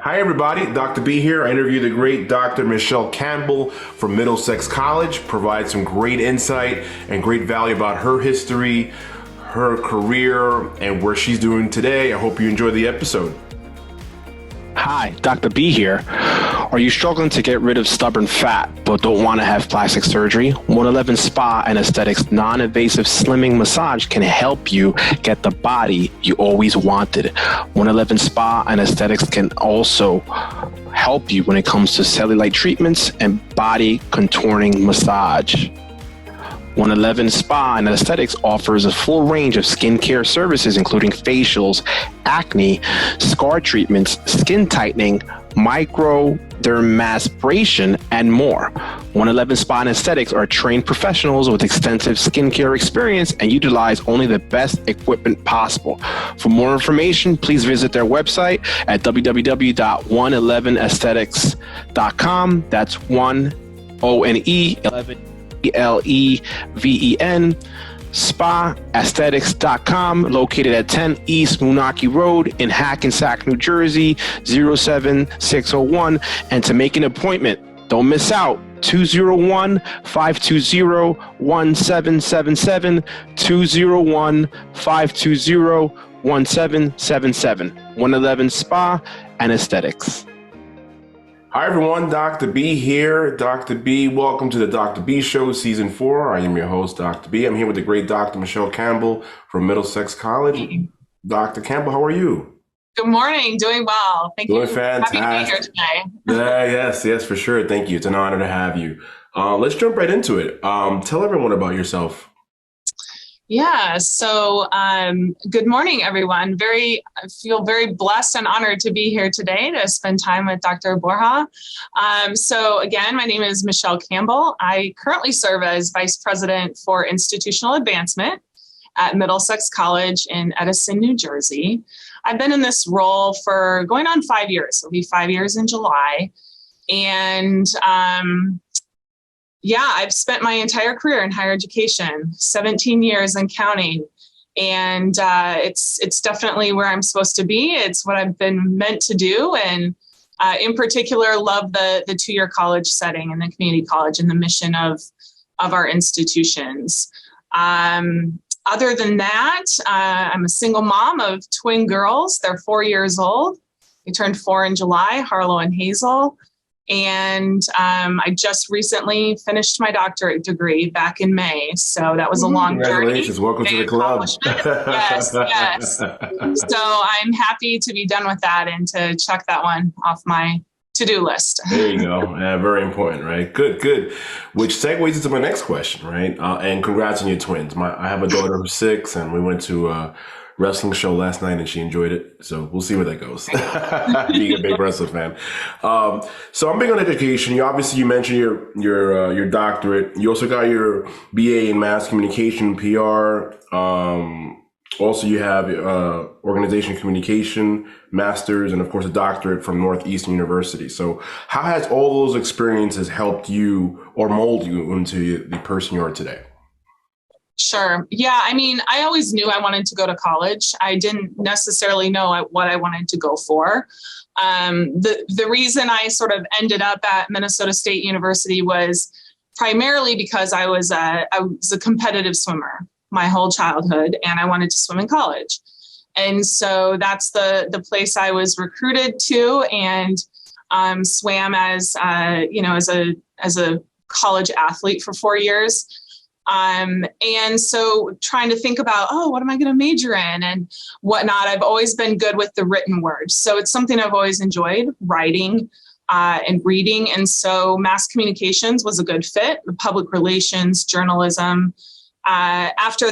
Hi, everybody. Dr. B here. I interview the great Dr. Michelle Campbell from Middlesex College, provide some great insight and great value about her history, her career, and where she's doing today. I hope you enjoy the episode. Hi, Dr. B here. Are you struggling to get rid of stubborn fat but don't want to have plastic surgery? 111 Spa and Aesthetics non-invasive slimming massage can help you get the body you always wanted. 111 Spa and Aesthetics can also help you when it comes to cellulite treatments and body contouring massage. 111 Spa and Aesthetics offers a full range of skincare services, including facials, acne, scar treatments, skin tightening, microdermabrasion, and more. 111 Spa and Aesthetics are trained professionals with extensive skincare experience and utilize only the best equipment possible. For more information, please visit their website at www.111aesthetics.com. That's 1-O-N-E-11 Leven Spa-Aesthetics.com, located at 10 East Moonachie Road in Hackensack, New Jersey, 07601. And to make an appointment, don't miss out, 201-520-1777, 201-520-1777, 111 Spa and Aesthetics. Hi, everyone. Dr. B here. Dr. B, welcome to the Dr. B Show, Season 4. I am your host, Dr. B. I'm here with the great Dr. Michelle Campbell from Middlesex College. Dr. Campbell, how are you? Good morning. Doing well. Thank you. Doing fantastic. Happy to be here today. Yes, for sure. Thank you. It's an honor to have you. Let's jump right into it. Tell everyone about yourself. Yeah. So, good morning, everyone. I feel very blessed and honored to be here today to spend time with Dr. Borja. So again, my name is Michelle Campbell. I currently serve as Vice President for Institutional Advancement at Middlesex College in Edison, New Jersey. I've been in this role for going on 5 years. It'll be 5 years in July. And, I've spent my entire career in higher education, 17 years and counting. And it's definitely where I'm supposed to be. It's what I've been meant to do. And in particular, love the two-year college setting and the community college and the mission of our institutions. Other than that, I'm a single mom of twin girls. They're 4 years old. They turned 4 in July, Harlow and Hazel. And I just recently finished my doctorate degree back in May. So that was a long Congratulations. journey. Welcome to the club. Yes. So I'm happy to be done with that and to check that one off my to-do list. There you go. Yeah, very important, right? Good. Which segues into my next question, right? And congrats on your twins. I have a daughter who's 6, and we went to a wrestling show last night, and she enjoyed it. So we'll see where that goes. Being a big wrestling fan. So I'm big on education. You mentioned your doctorate. You also got your BA in mass communication, PR. Also, you have organization communication, master's, and of course, a doctorate from Northeastern University. So how has all those experiences helped you or mold you into the person you are today? Sure. Yeah. I mean, I always knew I wanted to go to college. I didn't necessarily know what I wanted to go for. The reason I sort of ended up at Minnesota State University was primarily because I was a competitive swimmer my whole childhood, and I wanted to swim in college. And so that's the place I was recruited to, and swam as a college athlete for 4 years. And so trying to think about, what am I going to major in and whatnot? I've always been good with the written word. So it's something I've always enjoyed, writing and reading. And so mass communications was a good fit, public relations, journalism. After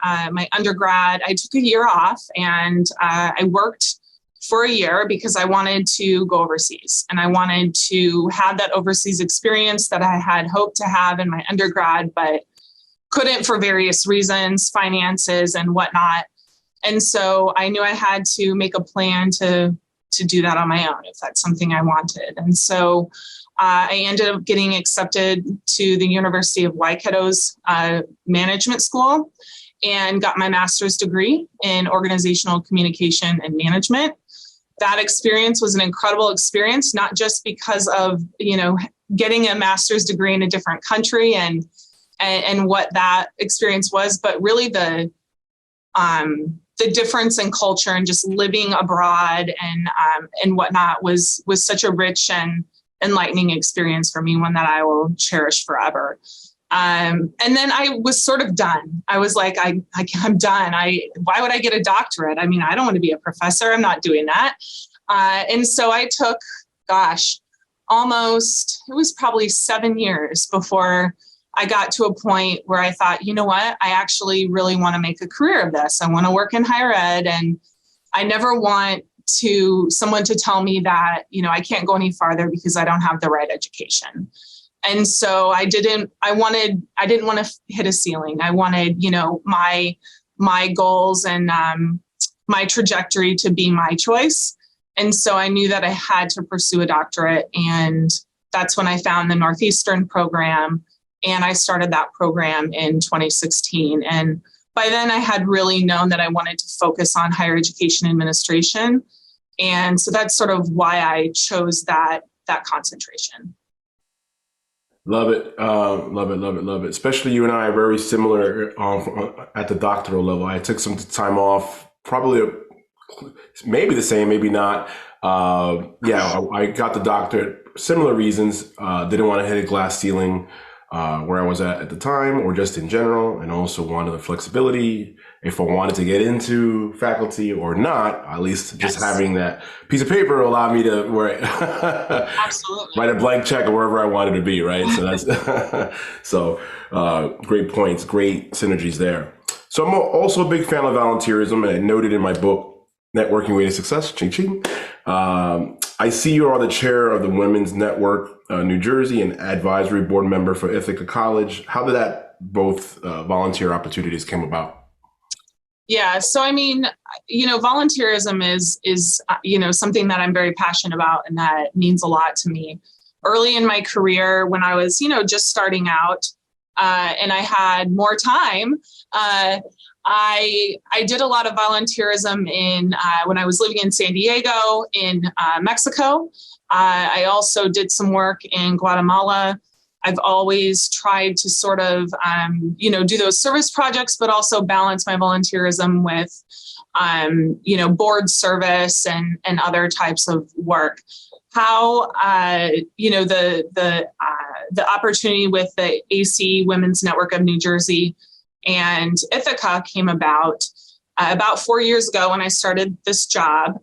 my undergrad, I took a year off and I worked for a year because I wanted to go overseas and I wanted to have that overseas experience that I had hoped to have in my undergrad, but couldn't for various reasons, finances and whatnot. And so I knew I had to make a plan to do that on my own if that's something I wanted. And so I ended up getting accepted to the University of Waikato's management school and got my master's degree in organizational communication and management. that experience was an incredible experience, not just because of, getting a master's degree in a different country and what that experience was, but really the difference in culture and just living abroad and whatnot was such a rich and enlightening experience for me, one that I will cherish forever. And then I was sort of done. I was like, I'm done. Why would I get a doctorate? I mean, I don't want to be a professor. I'm not doing that. And so I took, it was probably 7 years before I got to a point where I thought, you know what, I actually really want to make a career of this. I want to work in higher ed. And I never want someone to tell me that, I can't go any farther because I don't have the right education. And so I didn't want to hit a ceiling. I wanted, my goals and my trajectory to be my choice. And so I knew that I had to pursue a doctorate. And that's when I found the Northeastern program. And I started that program in 2016. And by then I had really known that I wanted to focus on higher education administration. And so that's sort of why I chose that concentration. Love it. Love it. Love it. Love it. Especially you and I are very similar at the doctoral level. I took some time off, probably maybe the same, maybe not. I got the doctorate, similar reasons. Didn't want to hit a glass ceiling where I was at the time, or just in general, and also wanted the flexibility if I wanted to get into faculty or not. At least just having that piece of paper allowed me to write a blank check or wherever I wanted to be, right? So that's great points, great synergies there. So I'm also a big fan of volunteerism, and I noted in my book, Networking Way to Success, ching ching. I see you are the chair of the Women's Network New Jersey and advisory board member for Ithaca College. How did that both volunteer opportunities came about? Yeah, so I mean, volunteerism is something that I'm very passionate about and that means a lot to me. Early in my career, when I was just starting out and I had more time, I did a lot of volunteerism when I was living in San Diego, in Mexico. I also did some work in Guatemala. I've always tried to sort of, do those service projects, but also balance my volunteerism with, board service and other types of work. How, the opportunity with the AC Women's Network of New Jersey and Ithaca came about 4 years ago when I started this job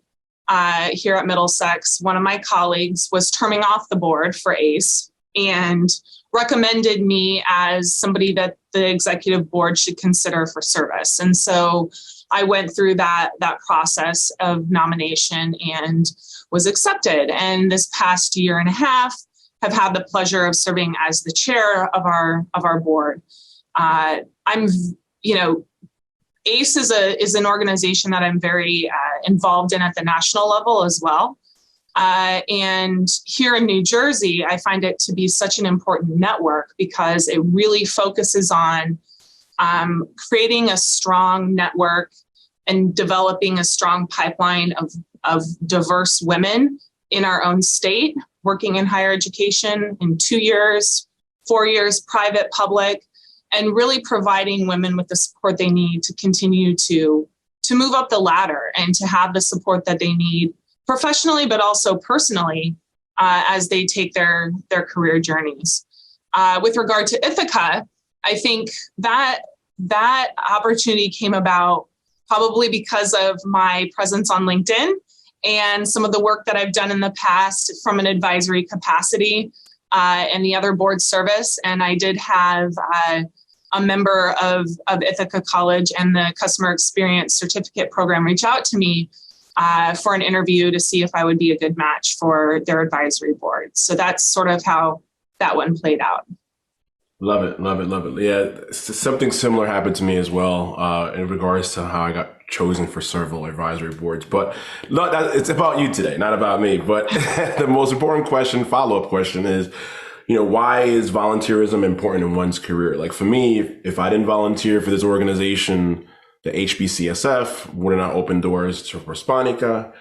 here at Middlesex. One of my colleagues was terming off the board for ACE and recommended me as somebody that the executive board should consider for service. And so I went through that process of nomination and was accepted. And this past year and a half, have had the pleasure of serving as the chair of our board. ACE is an organization that I'm very involved in at the national level as well. And here in New Jersey, I find it to be such an important network because it really focuses on creating a strong network and developing a strong pipeline of diverse women in our own state, working in higher education in 2 years, 4 years, private, public, and really providing women with the support they need to continue to move up the ladder and to have the support that they need professionally, but also personally as they take their career journeys. With regard to Ithaca, I think that opportunity came about probably because of my presence on LinkedIn and some of the work that I've done in the past from an advisory capacity and the other board service. And I did have a member of Ithaca College and the customer experience certificate program reach out to me for an interview to see if I would be a good match for their advisory board. So that's sort of how that one played out. Love it, love it, love it. Yeah, something similar happened to me as well in regards to how I got chosen for several advisory boards. But it's about you today, not about me. But the most important question, follow-up question is, why is volunteerism important in one's career? Like for me, if I didn't volunteer for this organization, the HBCSF, would it not open doors to Prosponica?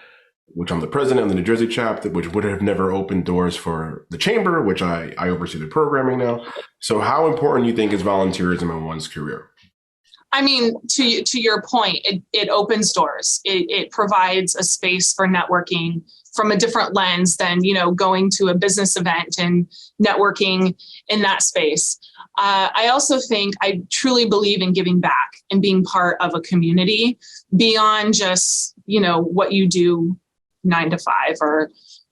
which I'm the president of the New Jersey chapter, which would have never opened doors for the chamber, which I oversee the programming now. So how important do you think is volunteerism in one's career? I mean, to your point, it opens doors. It provides a space for networking from a different lens than, going to a business event and networking in that space. I also think I truly believe in giving back and being part of a community beyond just, what you do 9 to 5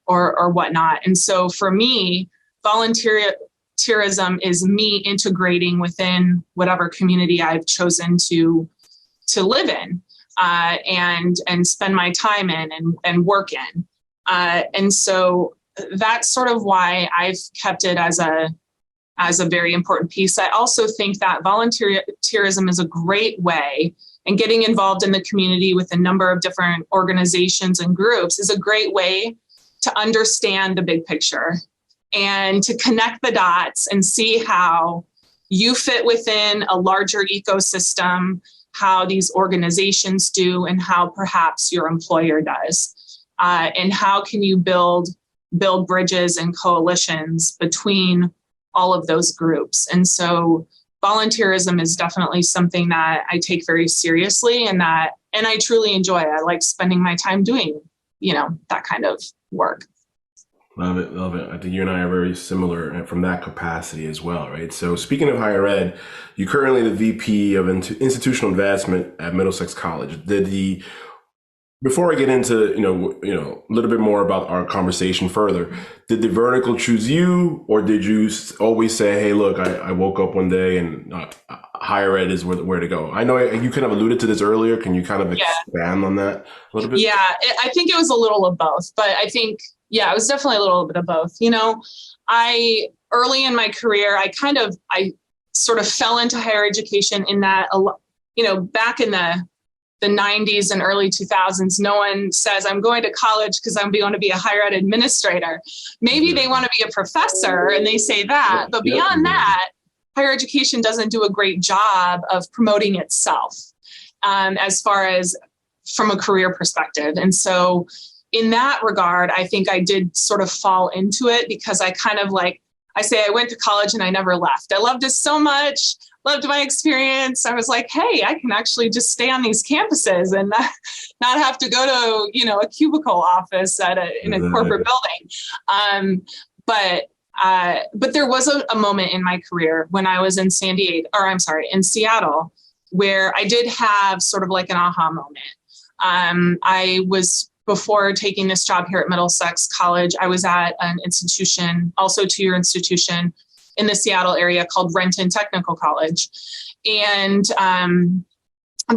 or whatnot. And so for me, volunteerism is me integrating within whatever community I've chosen to live in and spend my time in and work in. And so that's sort of why I've kept it as a very important piece. I also think that volunteerism is a great way, and getting involved in the community with a number of different organizations and groups is a great way to understand the big picture and to connect the dots and see how you fit within a larger ecosystem, how these organizations do, and how perhaps your employer does. And how can you build bridges and coalitions between all of those groups. And so volunteerism is definitely something that I take very seriously and I truly enjoy. I like spending my time doing, that kind of work. Love it. Love it. I think you and I are very similar from that capacity as well, right? So speaking of higher ed, you're currently the VP of Institutional Advancement at Middlesex College. Before I get into, a little bit more about our conversation further, did the vertical choose you, or did you always say, hey, look, I woke up one day and higher ed is where to go? I know you kind of alluded to this earlier. Can you kind of expand on that a little bit? Yeah, I think it was a little of both, but I think, it was definitely a little bit of both. Early in my career, I sort of fell into higher education in that, back in the 90s and early 2000s, no one says, I'm going to college because I'm going to be a higher ed administrator. Maybe they want to be a professor and they say that, but beyond that, higher education doesn't do a great job of promoting itself as far as from a career perspective. And so in that regard, I think I did sort of fall into it because I kind of I went to college and I never left. I loved it so much. Loved my experience. I was like, hey, I can actually just stay on these campuses and not have to go to, a cubicle office in a corporate building. But there was a moment in my career when I was in in Seattle, where I did have sort of like an aha moment. Before taking this job here at Middlesex College, I was at an institution, also 2-year institution, in the Seattle area called Renton Technical College. And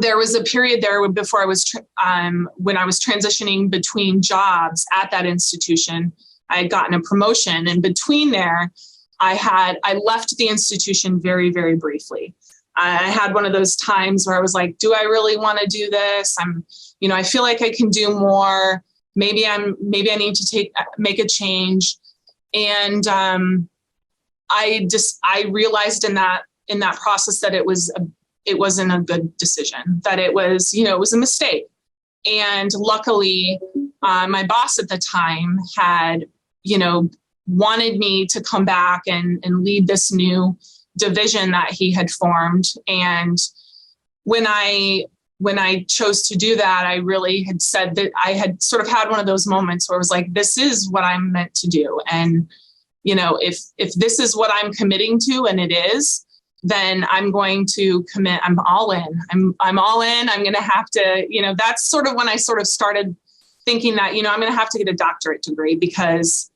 there was a period there before when I was transitioning between jobs at that institution. I had gotten a promotion, and between there, I left the institution very, very briefly. I had one of those times where I was like, do I really want to do this? I feel like I can do more. Maybe I need to make a change. And I realized in that process that it wasn't a good decision, that it was a mistake. And luckily, my boss at the time had, wanted me to come back and lead this new division that he had formed. And when I chose to do that, I really had said that I had sort of had one of those moments where I was like, this is what I'm meant to do. And if this is what I'm committing to, and it is, then I'm going to commit. I'm all in. I'm all in. I'm going to have to, that's sort of when I sort of started thinking that, I'm going to have to get a doctorate degree because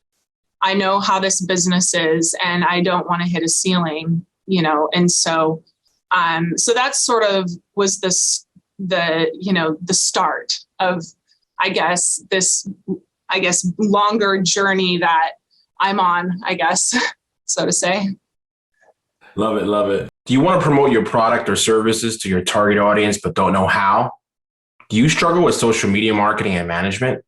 I know how this business is and I don't want to hit a ceiling, and so that sort of was the start of, this longer journey that I'm on, so to say. Love it. Love it. Do you want to promote your product or services to your target audience, but don't know how? Do you struggle with social media marketing and management?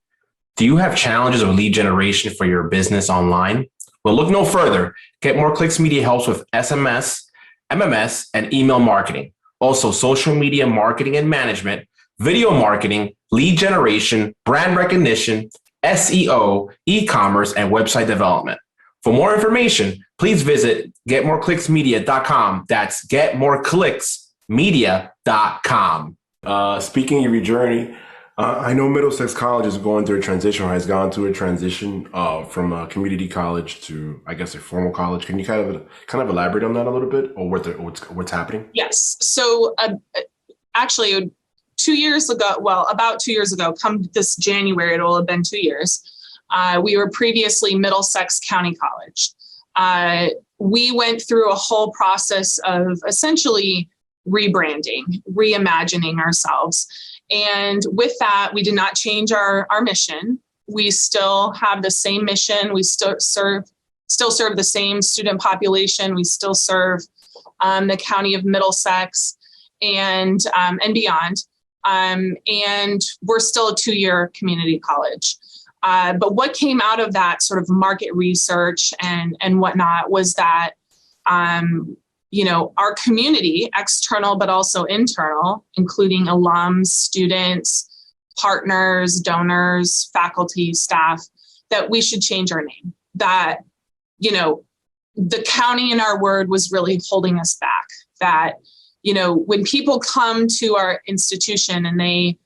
Do you have challenges with lead generation for your business online? Well, look no further. Get More Clicks Media helps with SMS, MMS, and email marketing. Also, social media marketing and management video marketing, lead generation, brand recognition, SEO, e-commerce, and website development. For more information, please visit getmoreclicksmedia.com. That's getmoreclicksmedia.com. Speaking of your journey, I know Middlesex College is going through a transition, or has gone through a transition from a community college to, I guess, a formal college. Can you kind of elaborate on that a little bit, or what's happening? Yes. So actually, 2 years ago, well, about 2 years ago, come this January, it will have been 2 years. We were previously Middlesex County College. We went through a whole process of essentially rebranding, reimagining ourselves. And with that, we did not change our mission. We still have the same mission. We still serve the same student population. We still serve the county of Middlesex and beyond. And we're still a 2-year community college. But what came out of that sort of market research and whatnot was that our community, external but also internal, including alums, students, partners, donors, faculty, staff, that we should change our name. That, the county, in our word, was really holding us back. That, when people come to our institution and they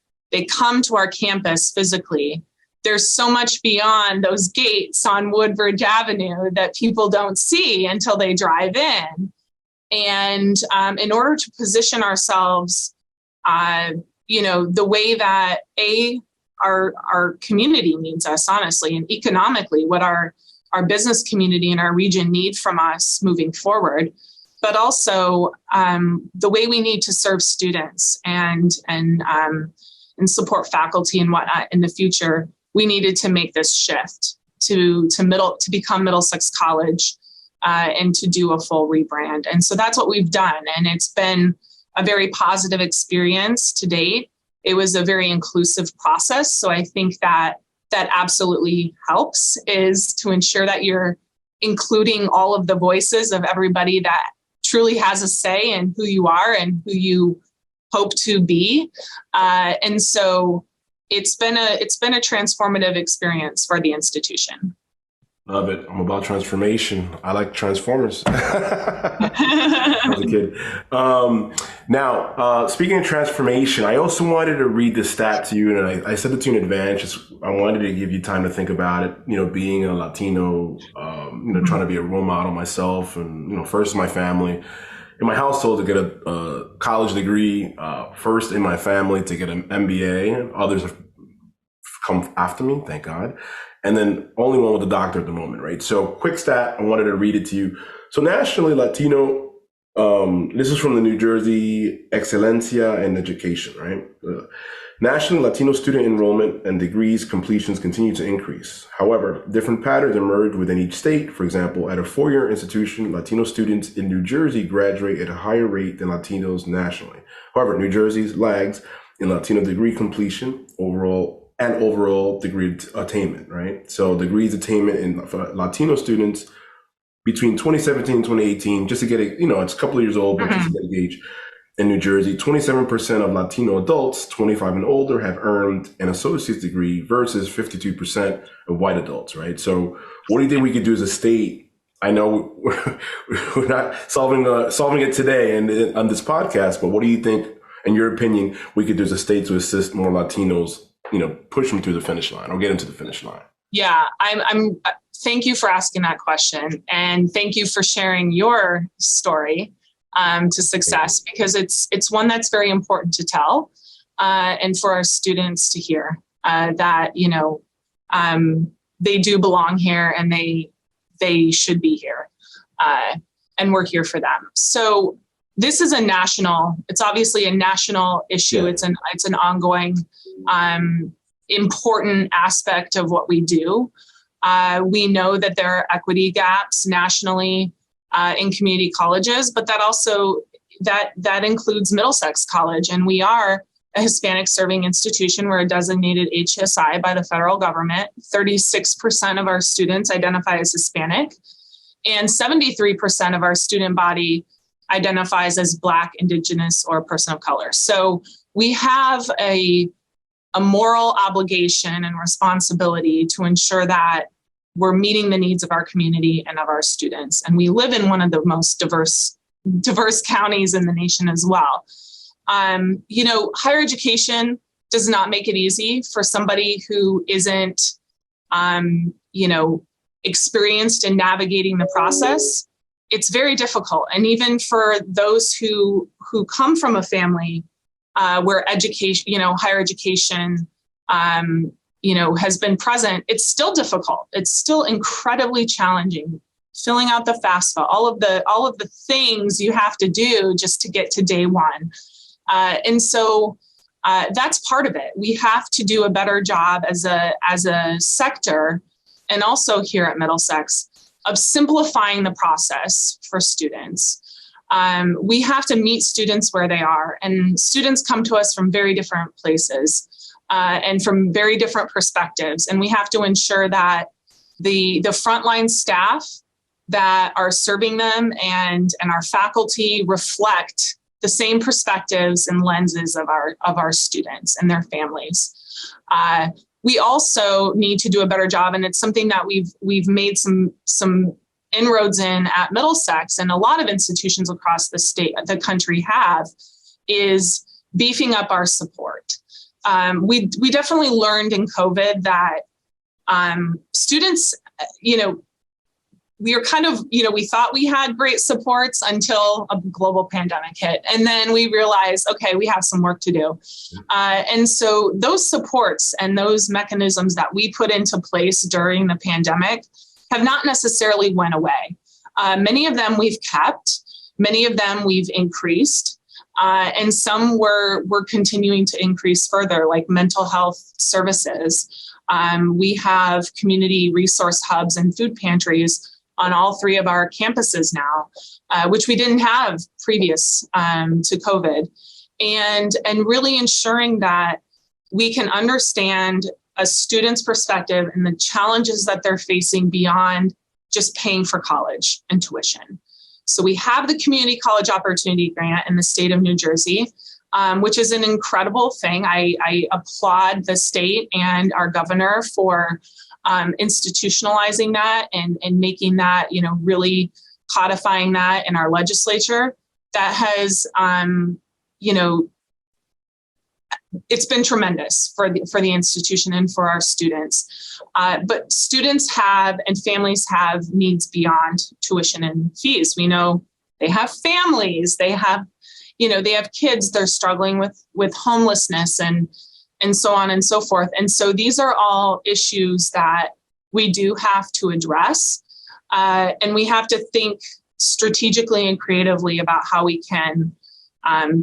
come to our campus physically, there's so much beyond those gates on Woodbridge Avenue that people don't see until they drive in. And in order to position ourselves, the way that our community needs us, honestly, and economically, what our business community and our region need from us moving forward, but also the way we need to serve students and support faculty and whatnot in the future, we needed to make this shift to become Middlesex College. And to do a full rebrand. And so that's what we've done. And it's been a very positive experience to date. It was a very inclusive process. So I think that absolutely helps, is to ensure that you're including all of the voices of everybody that truly has a say in who you are and who you hope to be. And so it's been a transformative experience for the institution. Love it. I'm about transformation. I like Transformers. As a kid. Now, speaking of transformation, I also wanted to read this stat to you, and I said it to you in advance. I wanted to give you time to think about it. Being a Latino, trying to be a role model myself, and first in my family, in my household, to get a college degree. First in my family to get an MBA. Others have come after me, thank God. And then only one with a doctor at the moment, right? So quick stat, I wanted to read it to you. So nationally, Latino, this is from the New Jersey Excelencia in Education, right? Nationally, Latino student enrollment and degrees completions continue to increase. However, different patterns emerge within each state. For example, at a 4-year institution, Latino students in New Jersey graduate at a higher rate than Latinos nationally. However, New Jersey lags in Latino degree completion overall degree attainment, right? So degrees attainment for Latino students between 2017 and 2018, just to get it, it's a couple of years old, but just to get a gauge. In New Jersey, 27% of Latino adults 25 and older have earned an associate's degree versus 52% of white adults, right? So what do you think we could do as a state? I know we're not solving it today and on this podcast, but what do you think, in your opinion, we could do as a state to assist more Latinos, push them through the finish line or get into the finish line? Yeah, I'm thank you for asking that question. And thank you for sharing your story to success, because it's one that's very important to tell and for our students to hear that, they do belong here and they should be here and we're here for them. So this is it's obviously a national issue. Yeah. It's an ongoing, important aspect of what we do. We know that there are equity gaps nationally in community colleges, but that also that includes Middlesex College, and we are a Hispanic serving institution. We're a designated HSI by the federal government. 36% of our students identify as Hispanic, and 73% of our student body identifies as Black, Indigenous, or person of color. So we have a moral obligation and responsibility to ensure that we're meeting the needs of our community and of our students. And we live in one of the most diverse counties in the nation as well. Higher education does not make it easy for somebody who isn't, experienced in navigating the process. It's very difficult. And even for those who come from a family where education, higher education, has been present, it's still difficult. It's still incredibly challenging. Filling out the FAFSA, all of the things you have to do just to get to day one. And so that's part of it. We have to do a better job as a sector, and also here at Middlesex, of simplifying the process for students. We have to meet students where they are, and students come to us from very different places and from very different perspectives. And we have to ensure that the frontline staff that are serving them and our faculty reflect the same perspectives and lenses of our students and their families. We also need to do a better job, and it's something that we've made some inroads in at Middlesex, and a lot of institutions across the country have, is beefing up our support. We definitely learned in COVID that students, we were kind of, we thought we had great supports until a global pandemic hit. And then we realized, okay, we have some work to do. And so those supports and those mechanisms that we put into place during the pandemic have not necessarily went away. Many of them we've kept, many of them we've increased, and some we're continuing to increase further, like mental health services. We have community resource hubs and food pantries on all 3 of our campuses now, which we didn't have previous to COVID, and really ensuring that we can understand a student's perspective and the challenges that they're facing beyond just paying for college and tuition. So we have the Community College Opportunity Grant in the state of New Jersey, which is an incredible thing. I applaud the state and our governor for institutionalizing that and making that, really codifying that in our legislature. That has, it's been tremendous for the institution and for our students. But students have and families have needs beyond tuition and fees. We know they have families, they have kids, they're struggling with homelessness and so on and so forth. And so these are all issues that we do have to address. And we have to think strategically and creatively about how we can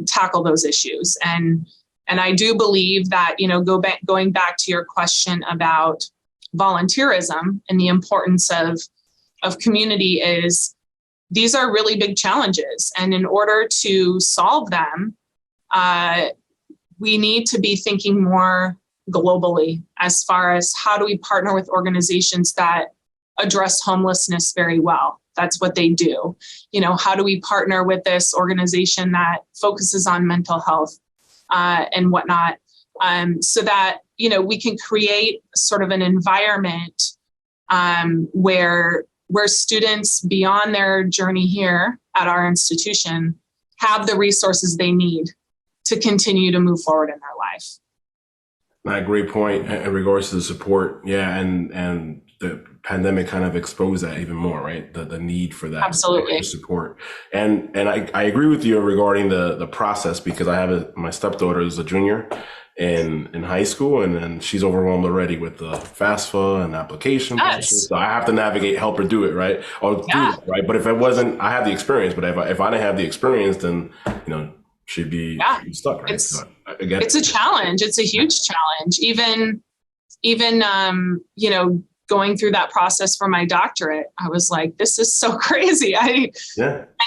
tackle those issues. And I do believe that, going back to your question about volunteerism and the importance of community, is these are really big challenges. And in order to solve them, we need to be thinking more globally as far as how do we partner with organizations that address homelessness very well. That's what they do. How do we partner with this organization that focuses on mental health and whatnot, so that, we can create sort of an environment where students beyond their journey here at our institution have the resources they need to continue to move forward in their life. Great point in regards to the support. Yeah. And the pandemic kind of exposed that even more, right? The need for that absolutely support. And I agree with you regarding the process, because I have my stepdaughter is a junior in high school, and then she's overwhelmed already with the FAFSA and application. Yes. So I have to help her do it, right? Right. But if it wasn't, I have the experience, but if I didn't have the experience, then, she'd be stuck, right? It's a challenge. It's a huge challenge. Even going through that process for my doctorate, I was like, this is so crazy. I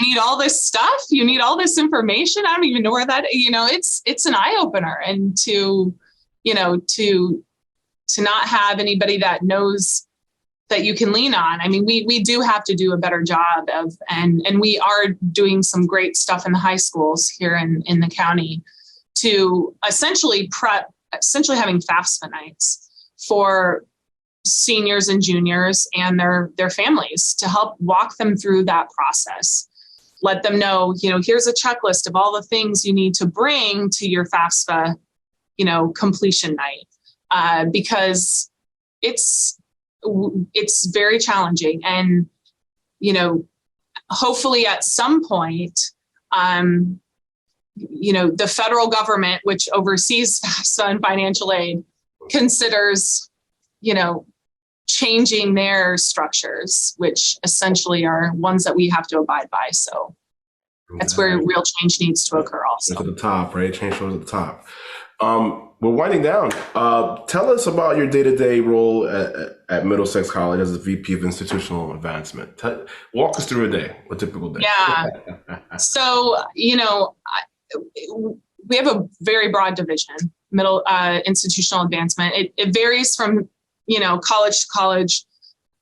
need all this stuff. You need all this information. I don't even know where that, it's an eye opener. And to not have anybody that knows that you can lean on. I mean, we do have to do a better job and we are doing some great stuff in the high schools here in the county to essentially having FAFSA nights for seniors and juniors and their families to help walk them through that process. Let them know, here's a checklist of all the things you need to bring to your FAFSA, completion night, because it's very challenging. And, hopefully at some point, the federal government, which oversees FAFSA and financial aid, considers, changing their structures, which essentially are ones that we have to abide by. So that's where real change needs to occur also. At the top, right? Change flows at the top. We're winding down. Tell us about your day-to-day role at Middlesex College as a VP of Institutional Advancement. Walk us through a day, a typical day. Yeah. So, we have a very broad division, institutional advancement. It varies from, college to college.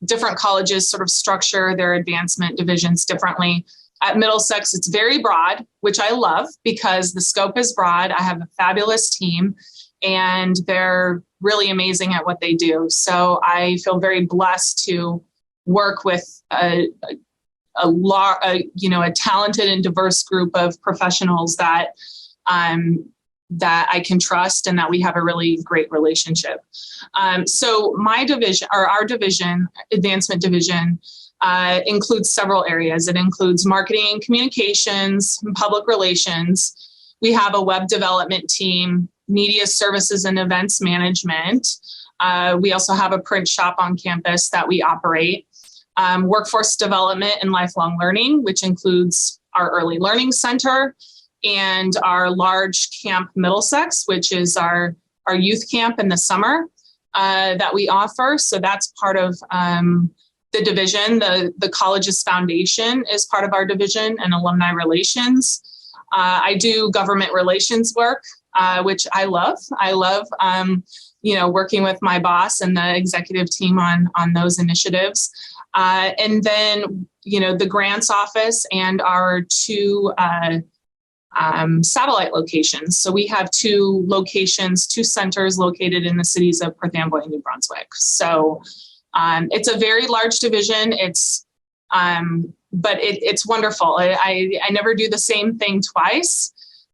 Different colleges sort of structure their advancement divisions differently. At Middlesex, it's very broad, which I love because the scope is broad. I have a fabulous team and they're really amazing at what they do. So I feel very blessed to work with a talented and diverse group of professionals that I can trust and that we have a really great relationship. So our division, advancement division, includes several areas. It includes marketing and communications and public relations. We have a web development team, media services and events management. We also have a print shop on campus that we operate. Workforce development and lifelong learning, which includes our early learning center and our large camp Middlesex, which is our youth camp in the summer that we offer. So that's part of the division. The college's foundation is part of our division, and alumni relations. I do government relations work, which I love. I love, working with my boss and the executive team on those initiatives. And then, the grants office and our two satellite locations. So we have two centers located in the cities of Perth Amboy and New Brunswick. So it's a very large division. But it's wonderful. I never do the same thing twice.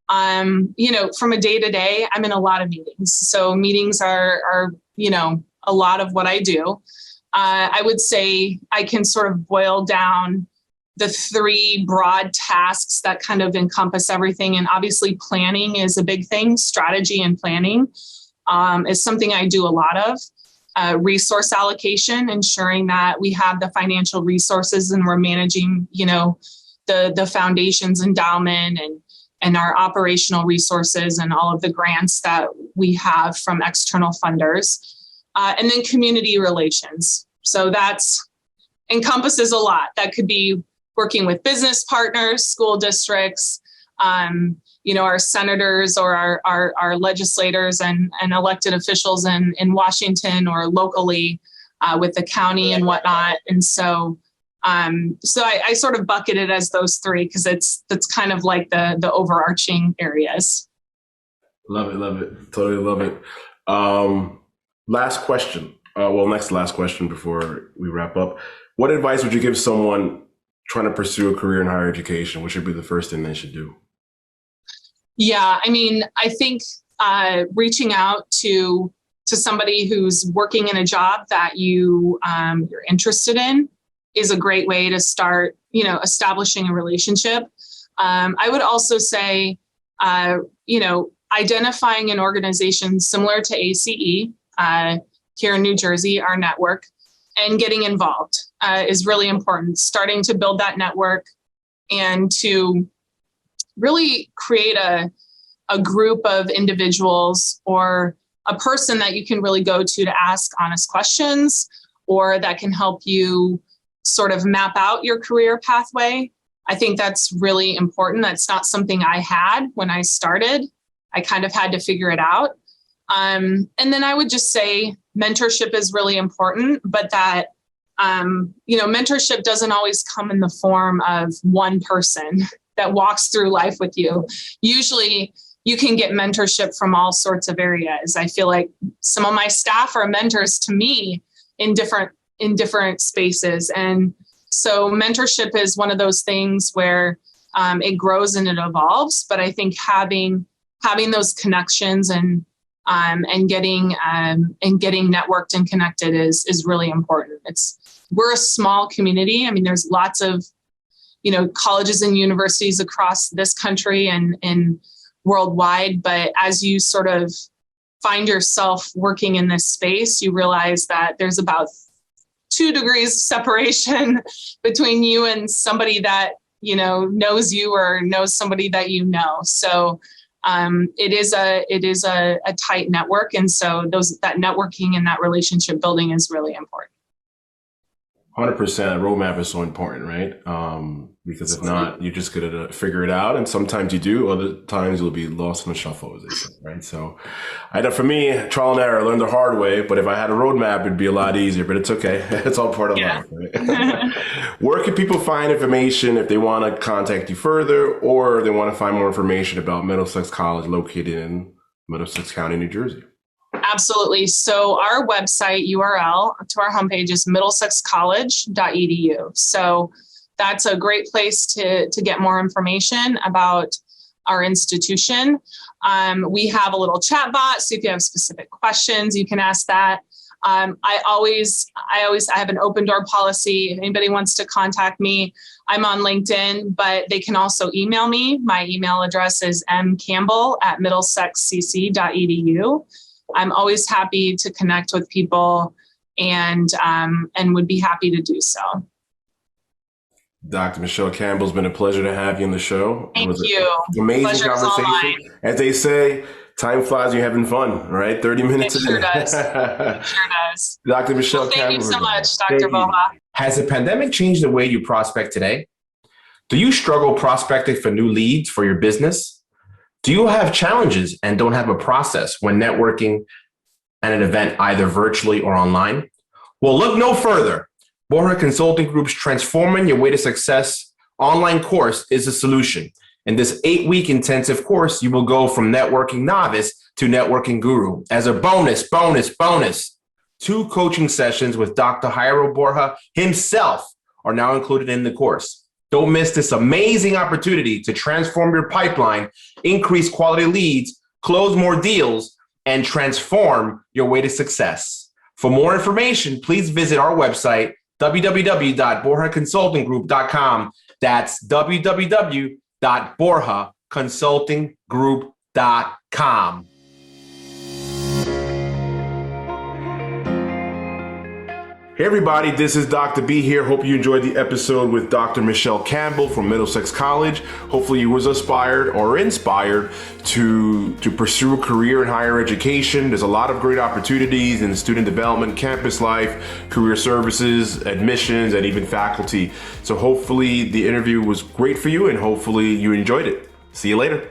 From a day to day, I'm in a lot of meetings. So meetings are a lot of what I do. I would say I can sort of boil down the three broad tasks that kind of encompass everything. And obviously planning is a big thing. Strategy and planning is something I do a lot of. Resource allocation, ensuring that we have the financial resources and we're managing, the foundation's endowment and our operational resources and all of the grants that we have from external funders. And then community relations. So that's encompasses a lot. That could be working with business partners, school districts, our senators or our legislators and elected officials in Washington or locally with the county and whatnot. And so I sort of bucket it as those three because that's kind of like the overarching areas. Love it. Totally love it. Last question. Next to last question before we wrap up. What advice would you give someone trying to pursue a career in higher education? What should be the first thing they should do? Yeah, I think reaching out to somebody who's working in a job that you're interested in is a great way to start, establishing a relationship. I would also say, identifying an organization similar to ACE here in New Jersey, our network, and getting involved is really important. Starting to build that network and to really create a group of individuals or a person that you can really go to ask honest questions or that can help you sort of map out your career pathway. I think that's really important. That's not something I had when I started. I kind of had to figure it out. And then I would just say mentorship is really important, but that, mentorship doesn't always come in the form of one person that walks through life with you. Usually you can get mentorship from all sorts of areas. I feel like some of my staff are mentors to me in different spaces. And so mentorship is one of those things where it grows and it evolves. But I think having those connections and getting networked and connected is really important. We're a small community. I mean, there's lots of, colleges and universities across this country and worldwide. But as you sort of find yourself working in this space, you realize that there's about 2 degrees separation between you and somebody that, knows you or knows somebody that you know. So it is a tight network. And so that networking and that relationship building is really important. 100%. Roadmap is so important, right? Because if not, you're just going to figure it out. And sometimes you do, other times you'll be lost in the shuffle, as they say, right? So I know for me, trial and error, I learned the hard way. But if I had a roadmap, it'd be a lot easier. But it's okay. It's all part of life, right? Where can people find information if they want to contact you further, or they want to find more information about Middlesex College located in Middlesex County, New Jersey? Absolutely. So our website URL to our homepage is middlesexcollege.edu. So that's a great place to get more information about our institution. We have a little chat bot. So if you have specific questions, you can ask that. I have an open door policy. If anybody wants to contact me, I'm on LinkedIn, but they can also email me. My email address is mcampbell@middlesexcc.edu. I'm always happy to connect with people and would be happy to do so. Dr. Michelle Campbell, it's been a pleasure to have you on the show. Thank you. It was an amazing Pleasure conversation. As they say, time flies when you're having fun, right? 30 minutes. It sure does. It sure does. Dr. Michelle Campbell. Thank you so much, Dr. Boha. Has the pandemic changed the way you prospect today? Do you struggle prospecting for new leads for your business? Do you have challenges and don't have a process when networking at an event, either virtually or online? Well, look no further. Borja Consulting Group's Transforming Your Way to Success online course is a solution. In this 8-week intensive course, you will go from networking novice to networking guru. As a bonus, 2 coaching sessions with Dr. Jairo Borja himself are now included in the course. Don't miss this amazing opportunity to transform your pipeline, increase quality leads, close more deals, and transform your way to success. For more information, please visit our website, www.borjaconsultinggroup.com. That's www.borjaconsultinggroup.com. Hey everybody, this is Dr. B here. Hope you enjoyed the episode with Dr. Michelle Campbell from Middlesex College. Hopefully you was inspired to pursue a career in higher education. There's a lot of great opportunities in student development, campus life, career services, admissions, and even faculty. So hopefully the interview was great for you and hopefully you enjoyed it. See you later.